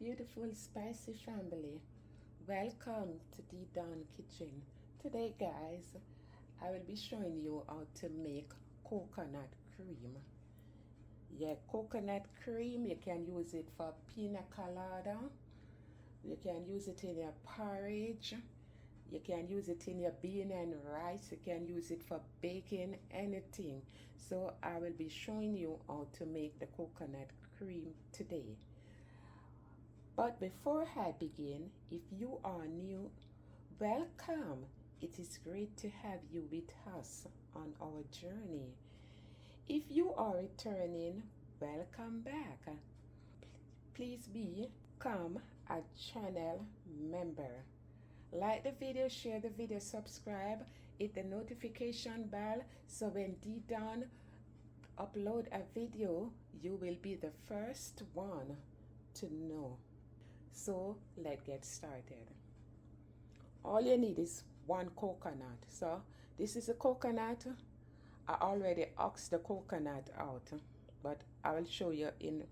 Beautiful spicy family, welcome to the Dawn Kitchen. Today guys, I will be showing you how to make coconut cream. Yeah, coconut cream, you can use it for pina colada, you can use it in your porridge, you can use it in your bean and rice, you can use it for baking anything. So I will be showing you how to make the coconut cream today. But before I begin, if you are new, welcome. It is great to have you with us on our journey. If you are returning, welcome back. Please become a channel member. Like the video, share the video, subscribe, hit the notification bell so when D-Dawn upload a video, you will be the first one to know. So let's get started. All you need is one coconut. So this is a coconut. I already oxed the coconut out, but I will show you in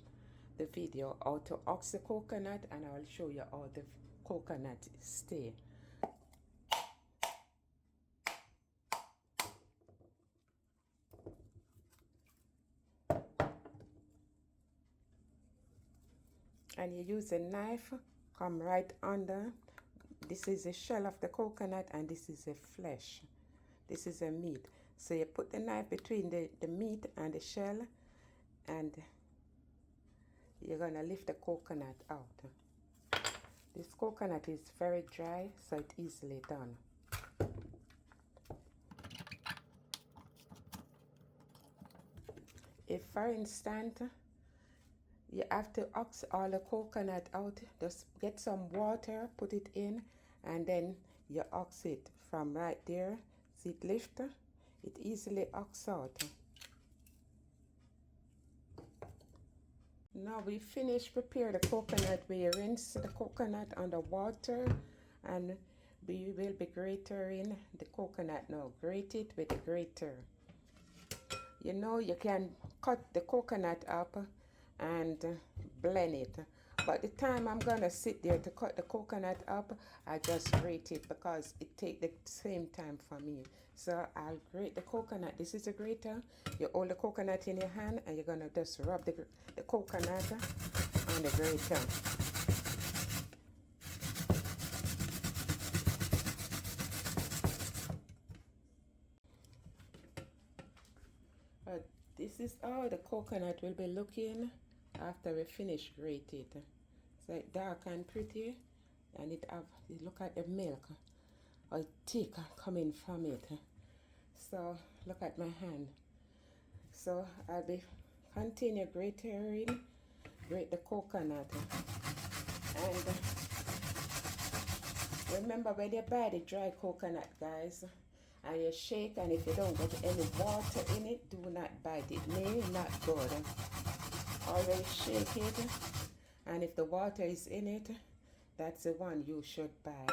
the video how to ox the coconut, and I will show you how the coconut stay. And you use a knife, come right under. This is the shell of the coconut and this is the flesh. This is the meat. So you put the knife between the meat and the shell, and you're gonna lift the coconut out. This coconut is very dry, so it's easily done. If for instance you have to ox all the coconut out, just get some water, put it in, and then you ox it from right there. See it lift? It easily ox out. Now we finish prepare the coconut. We rinse the coconut under water, and we will be grating the coconut now. Grate it with the grater. You know, you can cut the coconut up and blend it, but the time I'm gonna sit there to cut the coconut up, I just grate it because it take the same time for me. So I'll grate the coconut. This is a grater. You hold the coconut in your hand and you're gonna just rub the coconut on the grater. This is how the coconut will be looking after we finish grated. So it's dark and pretty, and it look at the milk or thick coming from it. So look at my hand. So I'll be continue grating, grate the coconut. And remember when you buy the dry coconut, guys, and you shake, and if you don't get any water in it, do not bite it. May not good. Always shake it, and if the water is in it, that's the one you should buy.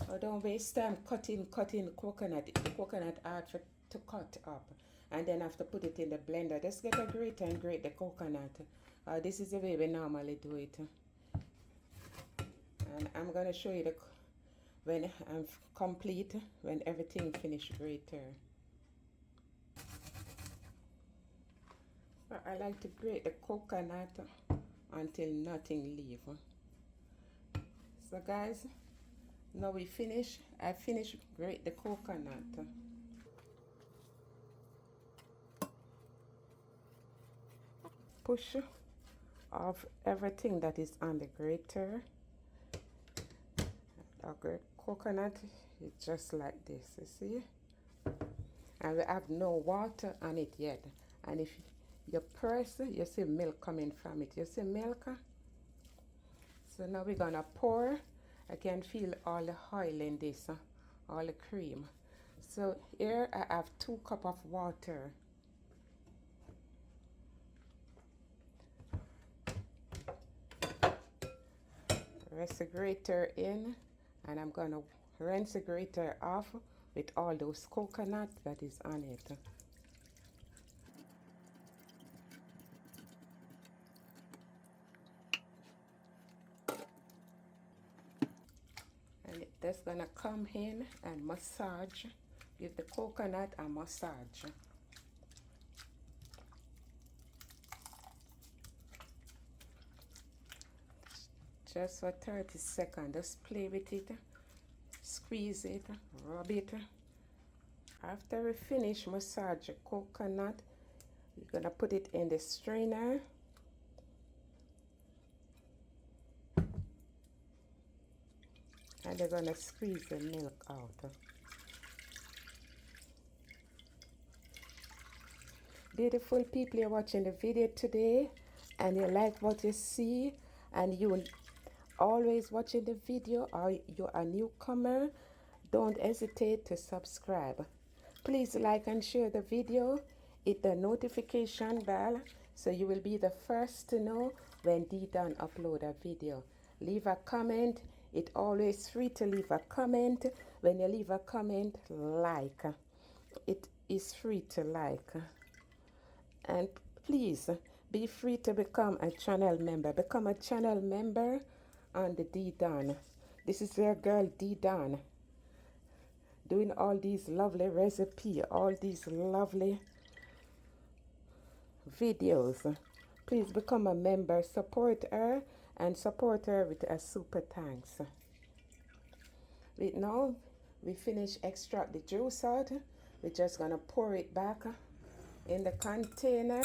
So don't waste time cutting coconut. The coconut hard to cut up, and then have to put it in the blender. Just get a grater and grate the coconut. This is the way we normally do it. And I'm gonna show you when I'm complete, when everything finished grater. So I like to grate the coconut until nothing leave. So guys, now we finish. I finished grate the coconut. Push off everything that is on the grater. Our coconut is just like this, you see, and we have no water on it yet. And if you press, you see milk coming from it. You see milk? So now we're gonna pour. I can feel all the oil in this, all the cream. So here I have 2 cups of water. Rest the grater in, and I'm gonna rinse the grater off with all those coconut that is on it. And that's gonna come in and massage, give the coconut a massage. Just for 30 seconds, just play with it, squeeze it, rub it. After we finish massage the coconut, you're gonna put it in the strainer. And they're gonna squeeze the milk out. Beautiful people, you're watching the video today and you like what you see and you always watching the video, or you're a newcomer, don't hesitate to subscribe. Please like and share the video, hit the notification bell so you will be the first to know when Dee Don upload a video. Leave a comment. It's always free to leave a comment. When you leave a comment, like. It is free to like. And please be free to become a channel member. Become a channel member on the Dee Don. This is your girl Dee Don, doing all these lovely recipes, all these lovely videos. Please become a member, support her, and support her with a super thanks. Right now, we finish extract the juice out. We're just gonna pour it back in the container,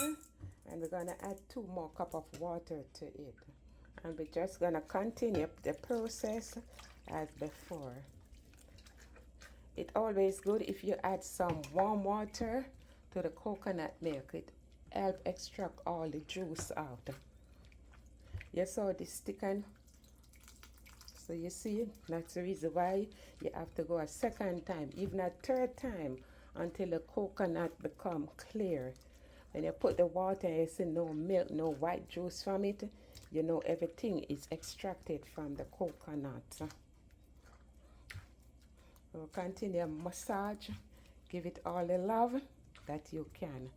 and we're gonna add 2 more cups of water to it. And we're just gonna continue the process as before. It's always good if you add some warm water to the coconut milk. It helps extract all the juice out. You saw this thickened, so you see that's the reason why you have to go a second time, even a third time, until the coconut become clear. When you put the water and you see no milk, no white juice from it, you know everything is extracted from the coconut. So continue massage, give it all the love that you can,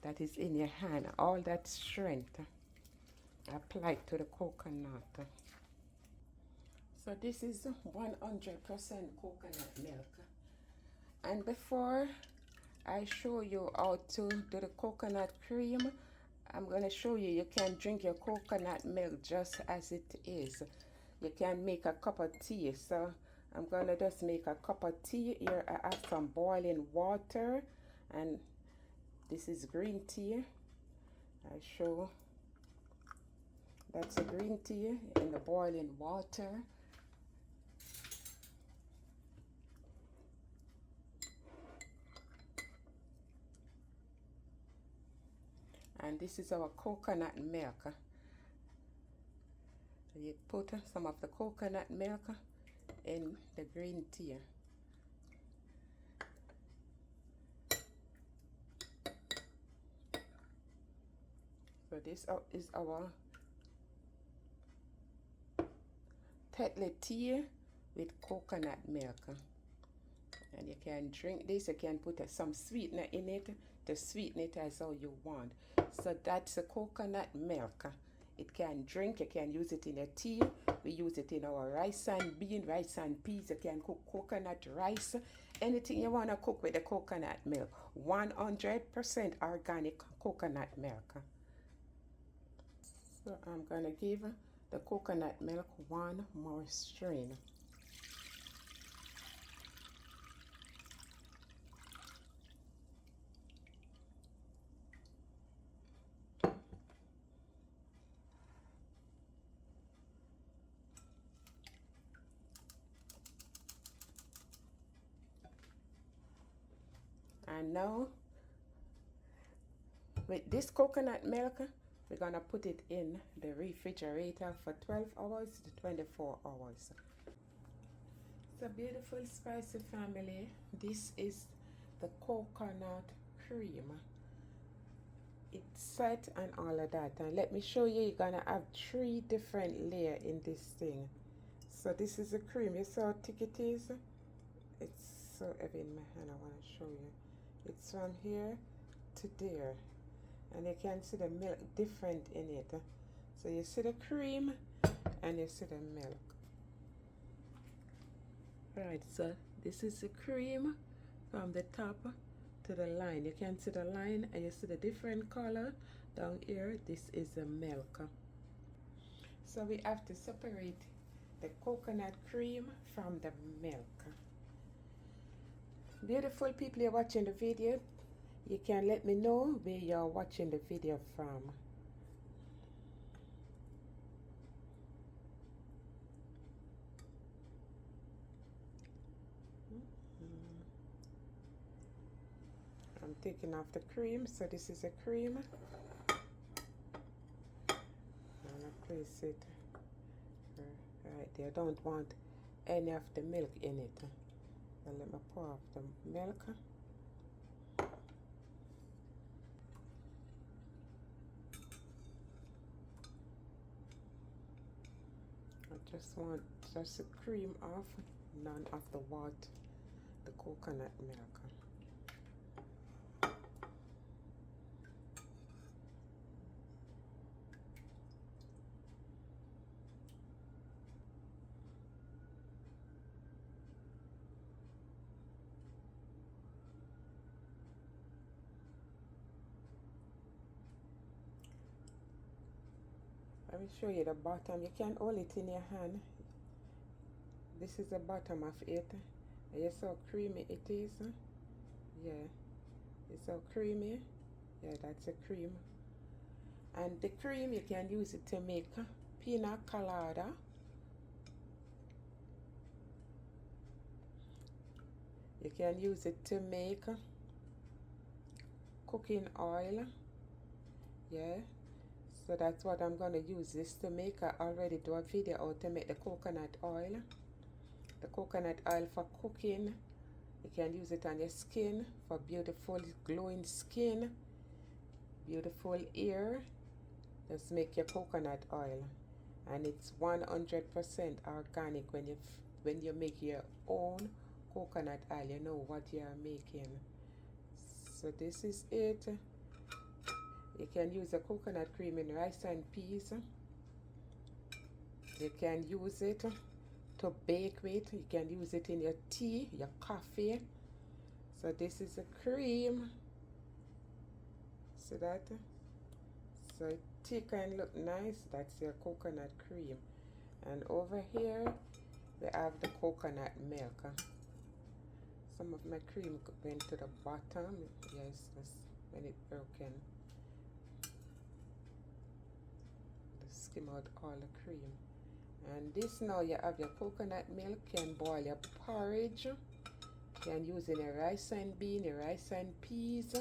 that is in your hand, all that strength applied to the coconut. So this is 100% coconut milk. And before I show you how to do the coconut cream, I'm going to show you, you can drink your coconut milk just as it is. You can make a cup of tea. So I'm going to just make a cup of tea. Here I have some boiling water, and this is green tea. I show that's a green tea in the boiling water. And this is our coconut milk. You put some of the coconut milk in the green tea. So this is our Tetley tea with coconut milk. And you can drink this, you can put some sweetener in it to sweeten it as how you want. So that's the coconut milk. It can drink, you can use it in a tea. We use it in our rice and bean, rice and peas. You can cook coconut rice. Anything you want to cook with the coconut milk. 100% organic coconut milk. So I'm going to give the coconut milk 1 more strain. And now, with this coconut milk, we're going to put it in the refrigerator for 12 hours to 24 hours. So beautiful spicy family, this is the coconut cream. It's set and all of that. And let me show you, you're going to have 3 different layers in this thing. So this is the cream. You see how thick it is? It's so heavy in my hand, I want to show you. It's from here to there, and you can see the milk different in it. So you see the cream and you see the milk. Right, so this is the cream from the top to the line. You can see the line and you see the different color down here. This is the milk. So we have to separate the coconut cream from the milk. Beautiful people, you're watching the video. You can let me know where you're watching the video from. I'm taking off the cream, so this is a cream. And I place it right there. I don't want any of the milk in it. So let me pour off the milk. I just want just the cream off, none of the water, the coconut milk. Let me show you the bottom. You can hold it in your hand. This is the bottom of it. You see how creamy it is? Yeah, it's so creamy. Yeah, that's a cream. And the cream, you can use it to make pina colada. You can use it to make cooking oil. Yeah. So that's what I'm going to use this to make. I already do a video how to make the coconut oil. The coconut oil for cooking. You can use it on your skin for beautiful glowing skin, beautiful hair. Just make your coconut oil, and it's 100% organic. When you make your own coconut oil, you know what you are making. So this is it. You can use the coconut cream in rice and peas. You can use it to bake with. You can use it in your tea, your coffee. So this is a cream. See that? So it thick and look nice. That's your coconut cream. And over here we have the coconut milk. Some of my cream went to the bottom. Yes, that's when it broken. Skim out all the cream. And this now you have your coconut milk. Can boil your porridge. Can use in your rice and bean, your rice and peas.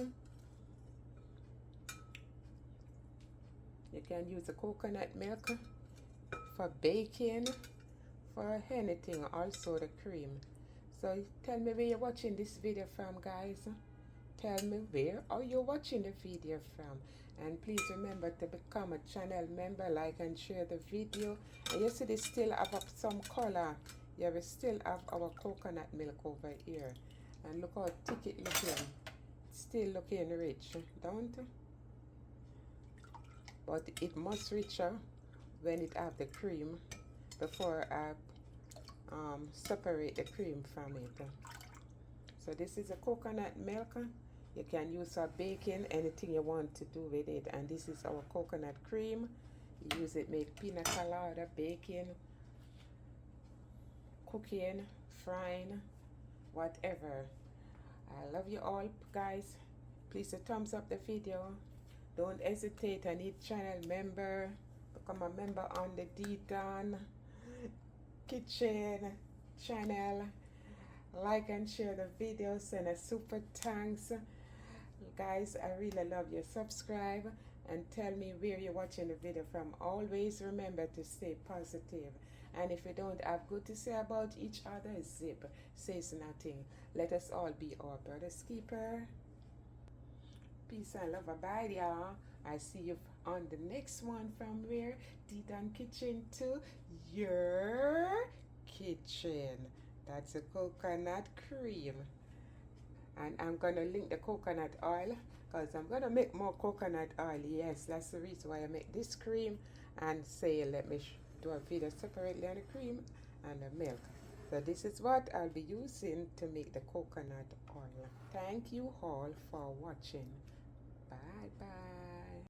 You can use the coconut milk for baking, for anything, also the cream. So tell me where you're watching this video from, guys. Tell me where are you watching the video from. And please remember to become a channel member, like and share the video. And you see they still have up some color. Yeah, we still have our coconut milk over here. And look how thick it looking. It's still looking rich, don't it? But it must richer when it have the cream before I separate the cream from it. So this is a coconut milk. You can use for baking, anything you want to do with it. And this is our coconut cream. You use it make pina colada, baking, cooking, frying, whatever. I love you all, guys. Please thumbs up the video. Don't hesitate. I need channel member. Become a member on the D-Don Kitchen channel. Like and share the video. Send a super thanks. Guys, I really love you. Subscribe and tell me where you're watching the video from. Always remember to stay positive. And if you don't have good to say about each other, zip says nothing. Let us all be our brother's keeper. Peace and love. Bye, y'all. I see you on the next one from where? D-Don Kitchen to your kitchen. That's a coconut cream. And I'm going to link the coconut oil because I'm going to make more coconut oil. Yes, that's the reason why I make this cream. And say, let me do a video separately on the cream and the milk. So this is what I'll be using to make the coconut oil. Thank you all for watching. Bye bye.